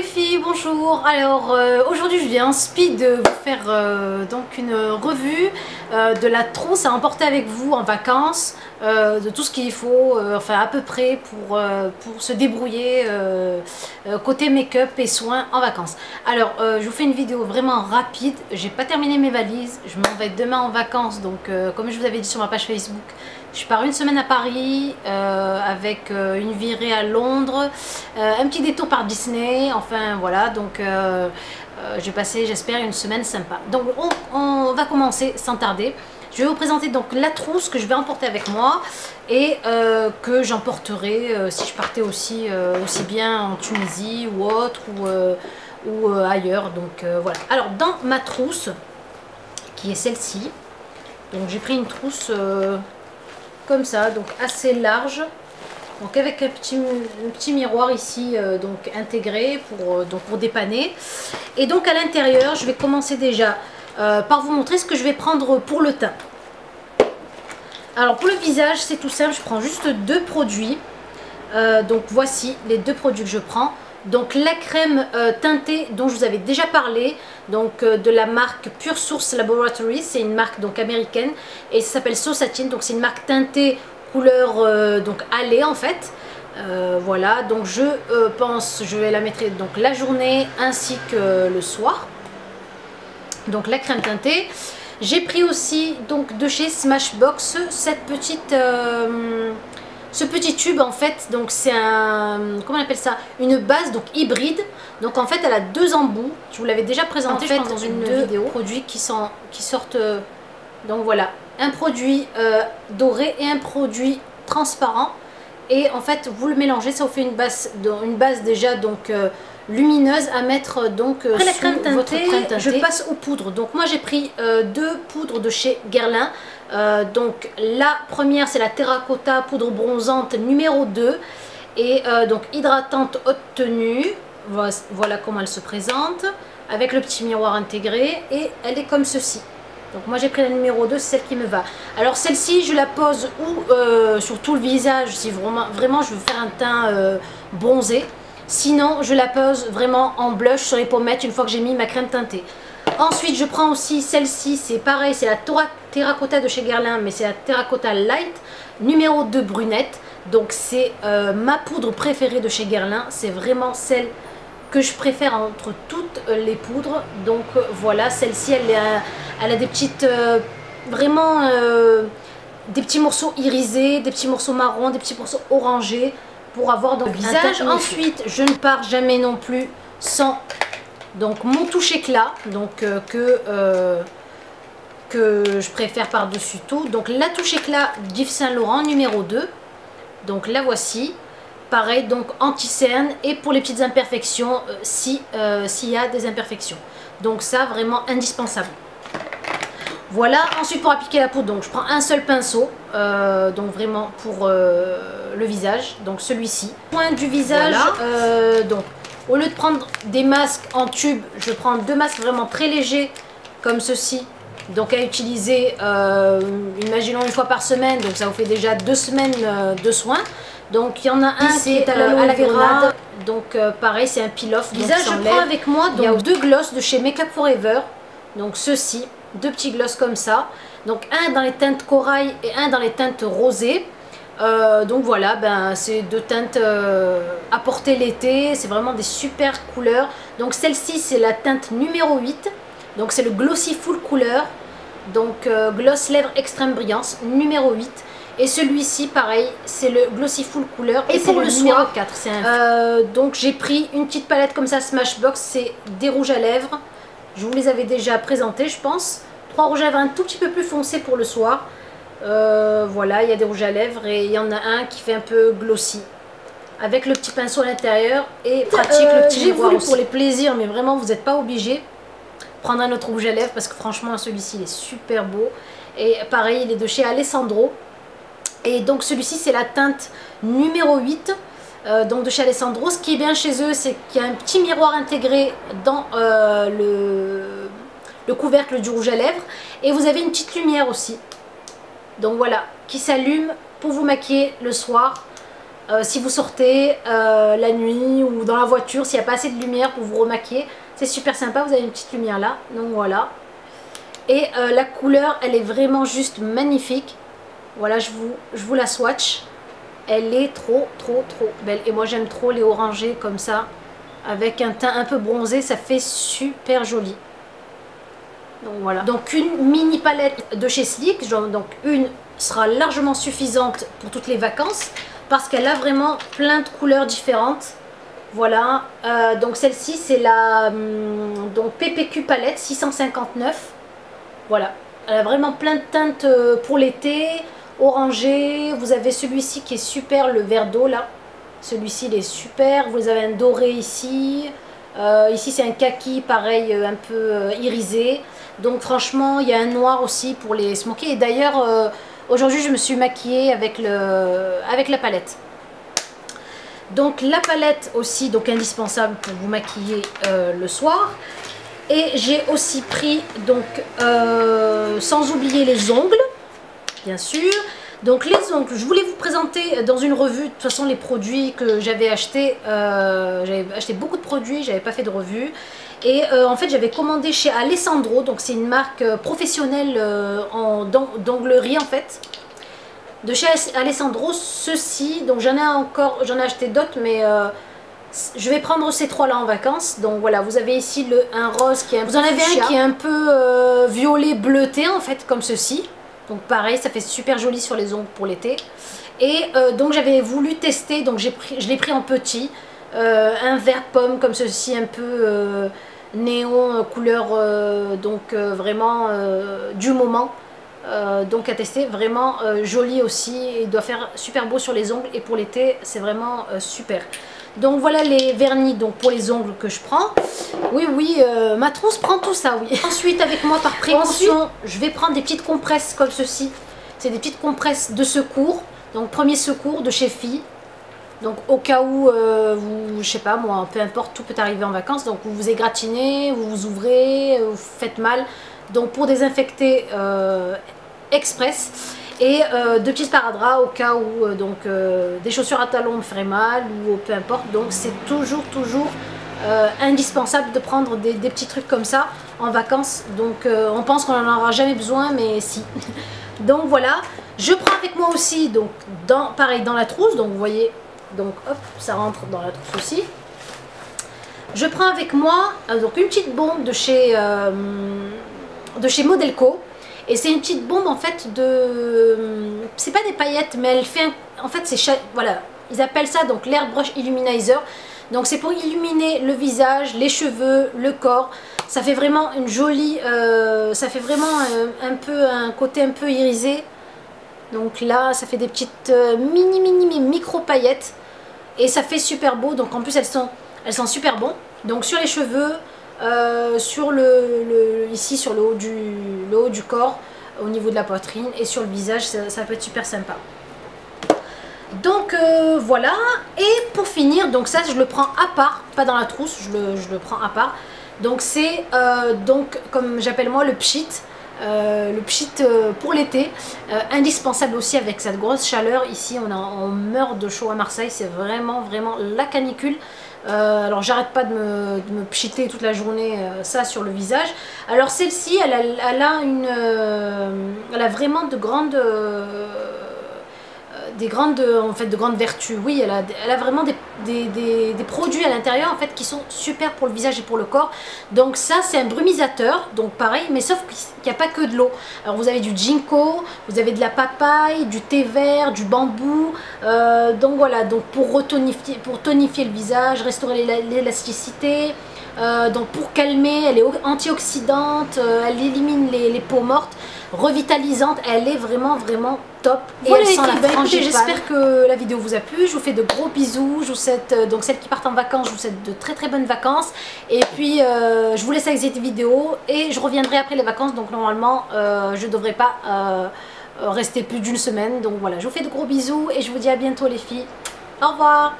les filles, bonjour. Alors aujourd'hui je viens en speed vous faire donc une revue de la trousse à emporter avec vous en vacances, de tout ce qu'il faut, enfin à peu près pour se débrouiller côté make-up et soins en vacances. Alors je vous fais une vidéo vraiment rapide, j'ai pas terminé mes valises, je m'en vais demain en vacances, donc comme je vous avais dit sur ma page Facebook, je pars une semaine à Paris avec une virée à Londres, un petit détour par Disney, enfin voilà, donc j'ai passé j'espère une semaine sympa. Donc on va commencer sans tarder. Je vais vous présenter donc la trousse que je vais emporter avec moi et que j'emporterai si je partais aussi bien en Tunisie ou autre ou ailleurs. Donc voilà. Alors dans ma trousse qui est celle-ci, donc j'ai pris une trousse comme ça, donc assez large, donc avec un petit miroir ici donc intégré pour dépanner. Et donc à l'intérieur je vais commencer déjà par vous montrer ce que je vais prendre pour le teint. Alors pour le visage c'est tout simple, je prends juste deux produits, donc voici les deux produits que je prends. Donc la crème teintée dont je vous avais déjà parlé, donc de la marque Pure Source Laboratories, c'est une marque donc américaine et ça s'appelle So Satin, donc c'est une marque teintée couleur donc allée en fait. Voilà, donc je pense je vais la mettre donc la journée ainsi que le soir. Donc la crème teintée. J'ai pris aussi donc de chez Smashbox cette petite ce petit tube en fait, donc c'est un, comment on appelle ça, une base donc hybride. Donc en fait elle a deux embouts, je vous l'avais déjà présenté je pense, dans une vidéo, produits qui sortent, donc voilà, un produit doré et un produit transparent. Et en fait vous le mélangez, ça vous fait une base déjà donc lumineuse à mettre donc après la crème teintée, je passe aux poudres. Donc moi j'ai pris deux poudres de chez Guerlain. Donc la première c'est la terracotta poudre bronzante numéro 2 et donc hydratante haute tenue. Voilà comment elle se présente avec le petit miroir intégré et elle est comme ceci. Donc moi j'ai pris la numéro 2, c'est celle qui me va. Alors celle-ci je la pose ou sur tout le visage si vraiment je veux faire un teint bronzé. Sinon je la pose vraiment en blush sur les pommettes une fois que j'ai mis ma crème teintée. Ensuite je prends aussi celle-ci, c'est pareil, c'est la terracotta de chez Guerlain, mais c'est la terracotta light numéro 2 brunette. Donc c'est ma poudre préférée de chez Guerlain, c'est vraiment celle que je préfère entre toutes les poudres. Donc voilà, celle-ci elle a des petites vraiment des petits morceaux irisés, des petits morceaux marrons, des petits morceaux orangés pour avoir dans le visage. Ensuite je ne pars jamais non plus sans donc mon touche éclat, donc que je préfère par dessus tout. Donc la touche éclat d'Yves Saint Laurent numéro 2, donc la voici. Pareil, donc anti-cerne et pour les petites imperfections s'il y a des imperfections. Donc ça vraiment indispensable. Voilà, ensuite pour appliquer la poudre, donc je prends un seul pinceau, donc vraiment pour le visage, donc celui-ci. Point du visage, voilà. Donc au lieu de prendre des masques en tube, je prends deux masques vraiment très légers comme ceci. Donc à utiliser, imaginons une fois par semaine, donc ça vous fait déjà 2 semaines de soins. Donc il y en a un qui est à la grenade, donc pareil c'est un peel-off. Visage je prends avec moi, donc il y a deux gloss de chez Make Up For Ever, donc ceux-ci, deux petits gloss comme ça. Donc un dans les teintes corail et un dans les teintes rosées. Donc voilà, ben, c'est deux teintes à porter l'été, c'est vraiment des super couleurs. Donc celle-ci c'est la teinte numéro 8, donc c'est le Glossy Full Couleur, donc Gloss Lèvres Extrême Brillance numéro 8. Et celui-ci pareil, c'est le Glossy Full Couleur et pour le soir 4. Donc j'ai pris une petite palette comme ça Smashbox, c'est des rouges à lèvres. Je vous les avais déjà présentés je pense. 3 rouges à lèvres un tout petit peu plus foncés pour le soir. Voilà, il y a des rouges à lèvres et il y en a un qui fait un peu glossy avec le petit pinceau à l'intérieur et pratique le petit miroir aussi. Pour les plaisirs, mais vraiment vous n'êtes pas obligé prendre un autre rouge à lèvres parce que franchement celui-ci il est super beau. Et pareil il est de chez Alessandro et donc celui-ci c'est la teinte numéro 8 donc de chez Alessandro. Ce qui est bien chez eux c'est qu'il y a un petit miroir intégré dans le couvercle du rouge à lèvres et vous avez une petite lumière aussi. Donc voilà, qui s'allume pour vous maquiller le soir. si vous sortez la nuit ou dans la voiture, s'il n'y a pas assez de lumière pour vous remaquiller. C'est super sympa, vous avez une petite lumière là, donc voilà. Et la couleur, elle est vraiment juste magnifique. Voilà, je vous la swatch. Elle est trop belle. Et moi j'aime trop les orangés comme ça, avec un teint un peu bronzé, ça fait super joli. Donc voilà. Donc une mini palette de chez Sleek, donc une sera largement suffisante pour toutes les vacances, parce qu'elle a vraiment plein de couleurs différentes. Voilà, donc celle-ci c'est la donc PPQ palette 659. Voilà, elle a vraiment plein de teintes pour l'été, orangé. Vous avez celui-ci qui est super, le vert d'eau là. Celui-ci il est super. Vous avez un doré ici. Ici c'est un kaki pareil, un peu irisé. Donc franchement il y a un noir aussi pour les smokies. Et d'ailleurs aujourd'hui je me suis maquillée avec la palette. Donc la palette aussi, donc indispensable pour vous maquiller le soir. Et j'ai aussi pris, donc sans oublier les ongles, bien sûr. Donc les ongles, je voulais vous présenter dans une revue, de toute façon les produits que j'avais achetés. J'avais acheté beaucoup de produits, j'avais pas fait de revue. Et en fait j'avais commandé chez Alessandro, donc c'est une marque professionnelle d'onglerie en fait. De chez Alessandro, ceci, donc j'en ai acheté d'autres, mais je vais prendre ces trois là en vacances. Donc voilà, vous avez ici un rose qui est un peu, vous en avez un qui est un peu violet bleuté en fait, comme ceci. Donc pareil, ça fait super joli sur les ongles pour l'été. Et donc j'avais voulu tester, donc je l'ai pris en petit, un vert pomme comme ceci, un peu néon, couleur donc vraiment du moment. Donc à tester, vraiment joli aussi, il doit faire super beau sur les ongles et pour l'été c'est vraiment super. Donc voilà les vernis donc pour les ongles que je prends. Oui, ma trousse prend tout ça, oui. Ensuite avec moi par précaution, je vais prendre des petites compresses comme ceci. C'est des petites compresses de secours, donc premier secours de chez Fi. Donc au cas où, je sais pas moi, peu importe, tout peut arriver en vacances. Donc vous vous égratignez, vous vous ouvrez, vous faites mal. Donc pour désinfecter express. Et deux petits sparadraps au cas où des chaussures à talons me feraient mal ou peu importe. Donc c'est toujours indispensable de prendre des petits trucs comme ça en vacances. Donc on pense qu'on n'en aura jamais besoin, mais si. Donc voilà, je prends avec moi aussi, donc pareil dans la trousse, donc vous voyez, donc hop, ça rentre dans la trousse aussi. Je prends avec moi donc une petite bombe de chez Modelco. Et c'est une petite bombe en fait c'est pas des paillettes, mais elle fait en fait c'est, voilà, ils appellent ça donc l'Airbrush Illuminizer. Donc c'est pour illuminer le visage, les cheveux, le corps. Ça fait vraiment une jolie, ça fait vraiment un côté un peu irisé. Donc là ça fait des petites micro paillettes. Et ça fait super beau, donc en plus elles sont super bon. Donc sur les cheveux, sur ici sur le haut du corps, au niveau de la poitrine et sur le visage, ça peut être super sympa. Donc voilà, et pour finir, donc ça je le prends à part, pas dans la trousse, je le prends à part. Donc c'est donc comme j'appelle moi le pchit. Pour l'été, indispensable aussi avec cette grosse chaleur. Ici on meurt de chaud à Marseille, c'est vraiment la canicule. Alors j'arrête pas de me pchiter toute la journée ça sur le visage. Alors celle-ci elle a vraiment de grandes de grandes vertus. Oui, elle a vraiment des produits à l'intérieur en fait qui sont super pour le visage et pour le corps. Donc ça c'est un brumisateur, donc pareil, mais sauf qu'il n'y a pas que de l'eau. Alors vous avez du ginkgo, vous avez de la papaye, du thé vert, du bambou. Donc voilà, donc pour tonifier le visage, restaurer l'élasticité. Donc pour calmer, elle est antioxydante, elle élimine les peaux mortes, revitalisante, elle est vraiment top. Et voilà, elle sent la frangipane. J'espère que la vidéo vous a plu, je vous fais de gros bisous, je vous souhaite, donc celles qui partent en vacances, je vous souhaite de très bonnes vacances. Et puis je vous laisse avec cette vidéo et je reviendrai après les vacances, donc normalement je ne devrais pas rester plus d'une semaine. Donc voilà, je vous fais de gros bisous et je vous dis à bientôt les filles, au revoir.